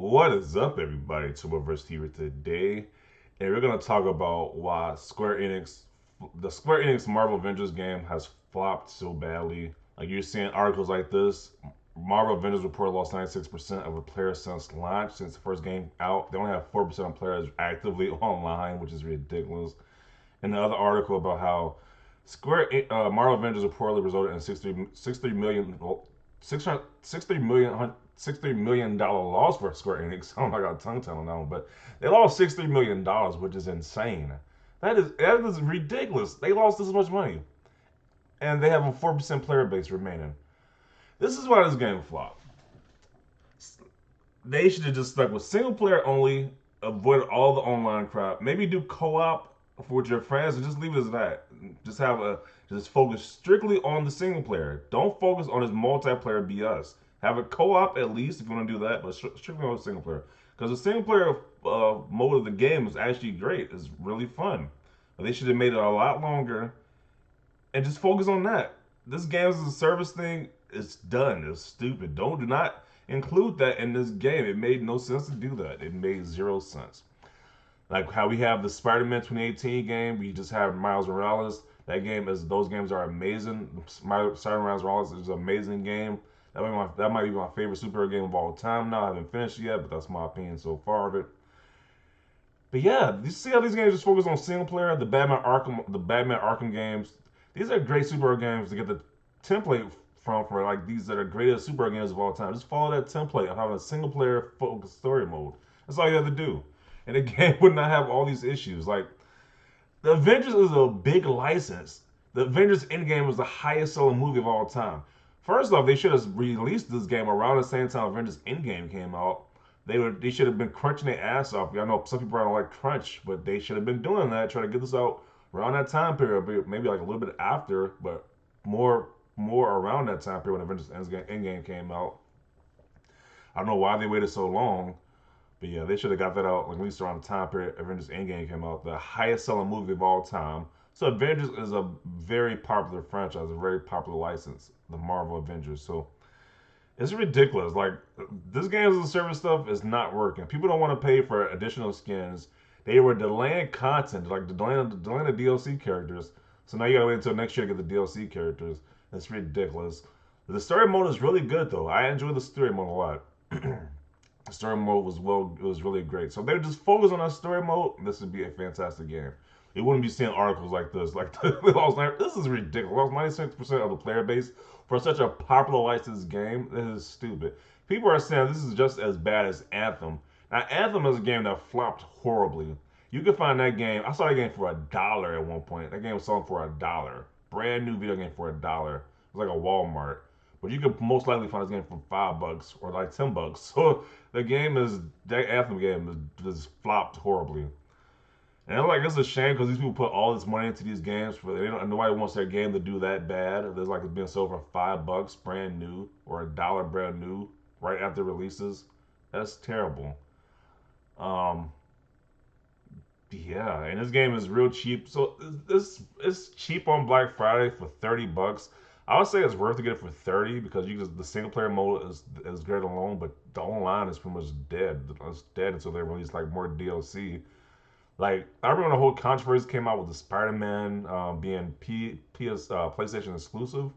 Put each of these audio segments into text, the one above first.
What is up, everybody? Tuberverse here today, and we're gonna talk about why the Square Enix Marvel Avengers game has flopped so badly. Like you're seeing articles like this. Marvel Avengers report lost 96% of the players since launch, since the first game out. They only have 4% of players actively online, which is ridiculous. And the other article about how Marvel Avengers reportedly resulted in 63 million, well, 600, 63 million dollar loss for Square Enix. Oh my god, tongue tied now, but they lost $63 million, which is insane. That is ridiculous. They lost this much money, and they have a 4% player base remaining. This is why this game flopped. They should have just stuck with single player only, avoid all the online crap. Maybe do co-op with your friends, and just leave it as that. Just have a just focus strictly on the single player. Don't focus on this multiplayer BS. Have a co-op at least if you want to do that, but strictly on the single player. Because the single player mode of the game is actually great. It's really fun. But they should have made it a lot longer and just focus on that. This games as a service thing is done. It's stupid. Do not include that in this game. It made no sense to do that. It made zero sense. Like how we have the Spider-Man 2018 game, we just have Miles Morales. Those games are amazing. Spider-Man Miles Morales is an amazing game. That might be my favorite superhero game of all time. Now I haven't finished it yet, but that's my opinion so far of it. But yeah, you see how these games just focus on single player. The Batman Arkham games. These are great superhero games to get the template from for like these that are greatest superhero games of all time. Just follow that template of having a single player focused story mode. That's all you have to do, and the game would not have all these issues. Like the Avengers is a big license. The Avengers Endgame was the highest selling movie of all time. First off, they should have released this game around the same time Avengers Endgame came out. They should have been crunching their ass off. I know some people don't like crunch, but they should have been doing that, trying to get this out around that time period, maybe like a little bit after, but more around that time period when Avengers Endgame came out. I don't know why they waited so long, but yeah, they should have got that out like, at least around the time period Avengers Endgame came out, the highest selling movie of all time. So Avengers is a very popular franchise, a very popular license, the Marvel Avengers. So it's ridiculous. Like this games as a service stuff is not working. People don't want to pay for additional skins. They were delaying content, like delaying the DLC characters. So now you gotta wait until next year to get the DLC characters. It's ridiculous. The story mode is really good though. I enjoy the story mode a lot. The story mode it was really great. So if they would just focus on that story mode, this would be a fantastic game. You wouldn't be seeing articles like this. This is ridiculous. Lost 96% of the player base for such a popular licensed game. This is stupid. People are saying this is just as bad as Anthem. Now, Anthem is a game that flopped horribly. You can find that game. I saw that game for $1 at one point. That game was selling for $1. Brand new video game for $1. It was like a Walmart. But you could most likely find this game for $5 or like $10. So that Anthem game is flopped horribly. And I'm like, it's a shame because these people put all this money into these games for nobody wants their game to do that bad. If there's like it's being sold for $5 brand new or $1 brand new right after releases, that's terrible. Um, yeah, and this game is real cheap. So this it's cheap on Black Friday for $30. I would say it's worth to get it for 30 because the single player mode is great alone, but the online is pretty much dead. It's dead until they release like more DLC. Like I remember the whole controversy came out with the Spider-Man being PlayStation exclusive.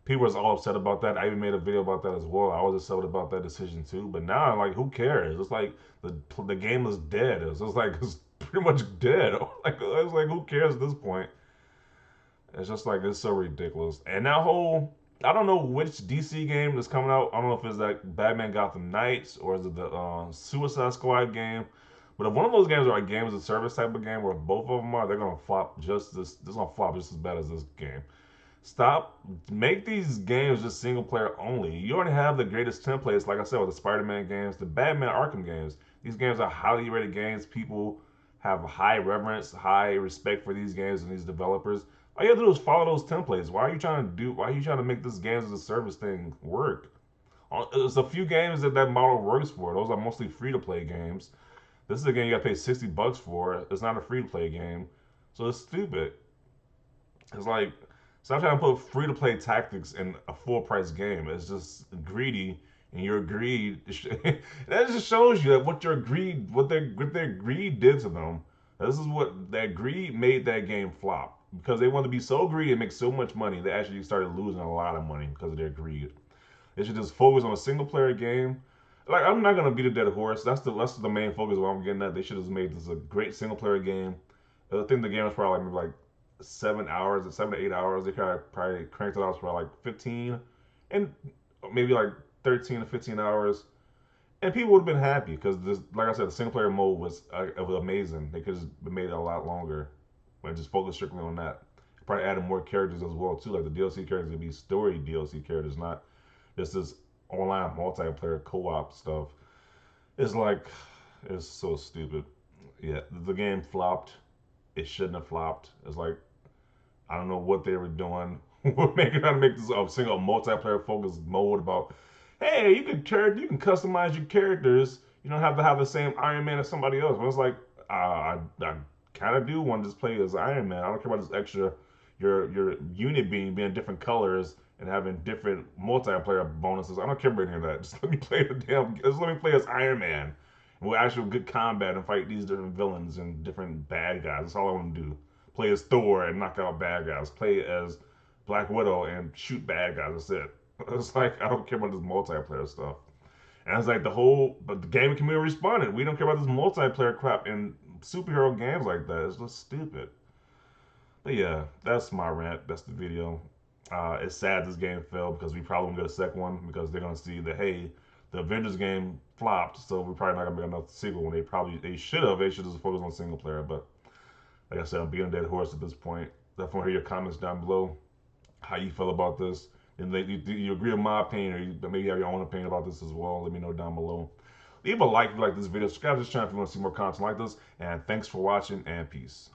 People was all upset about that. I even made a video about that as well. I was upset about that decision too. But now, like, who cares? It's like the game is dead. It's just like it's pretty much dead. Like it's like who cares at this point? It's just like it's so ridiculous. And that whole I don't know which DC game that's coming out. I don't know if it's that Batman Gotham Knights or is it the Suicide Squad game. But if one of those games are like games of service type of game, where both of them are, they're gonna flop just this. This gonna flop just as bad as this game. Stop. Make these games just single player only. You already have the greatest templates, like I said, with the Spider-Man games, the Batman Arkham games. These games are highly rated games. People have high reverence, high respect for these games and these developers. All you have to do is follow those templates. Why are you trying to make this games as a service thing work? There's a few games that model works for. Those are mostly free to play games. This is a game you gotta pay $60 for. It's not a free to play game. So it's stupid. It's like stop trying to put free to play tactics in a full price game. It's just greedy. and your greed. That just shows you that what their greed did to them. This is what that greed made that game flop because they wanted to be so greedy and make so much money. They actually started losing a lot of money because of their greed. They should just focus on a single player game. Like I'm not gonna beat a dead horse. That's the main focus of what I'm getting at. They should have made this a great single player game. I think the game was probably maybe like 7 hours, 7 to 8 hours. They probably cranked it out for like 15, and maybe like 13 to 15 hours, and people would have been happy because this, like I said, the single player mode was amazing. They could have made it a lot longer, and just focus strictly on that. Probably added more characters as well too. Like the DLC characters would be story DLC characters, not this online multiplayer co-op stuff. It's like it's so stupid. Yeah, the game flopped. It shouldn't have flopped. It's like I don't know what they were doing. We're trying to make this a single multiplayer focused mode about, hey, you can customize your characters. You don't have to have the same Iron Man as somebody else. But it's like I kind of do want to just play as Iron Man. I don't care about this extra your unit being different colors and having different multiplayer bonuses. I don't care about any of that. Just let me play just let me play as Iron Man with actual good combat and fight these different villains and different bad guys. That's all I want to do. Play as Thor and knock out bad guys. Play as Black Widow and shoot bad guys. That's it. It's like I don't care about this multiplayer stuff. And it's like but the gaming community responded. We don't care about this multiplayer crap in superhero games like that. It's just stupid. But yeah, that's my rant. That's the video. It's sad this game failed because we probably won't get a second one because they're gonna see that hey, the Avengers game flopped, so we're probably not gonna make another sequel. When they should just focus on single player. But like I said, I'm beating a dead horse at this point. Definitely hear your comments down below. How you feel about this? And do you agree with my opinion, or you maybe have your own opinion about this as well? Let me know down below. Leave a like if you like this video. Subscribe to this channel if you want to see more content like this. And thanks for watching, and peace.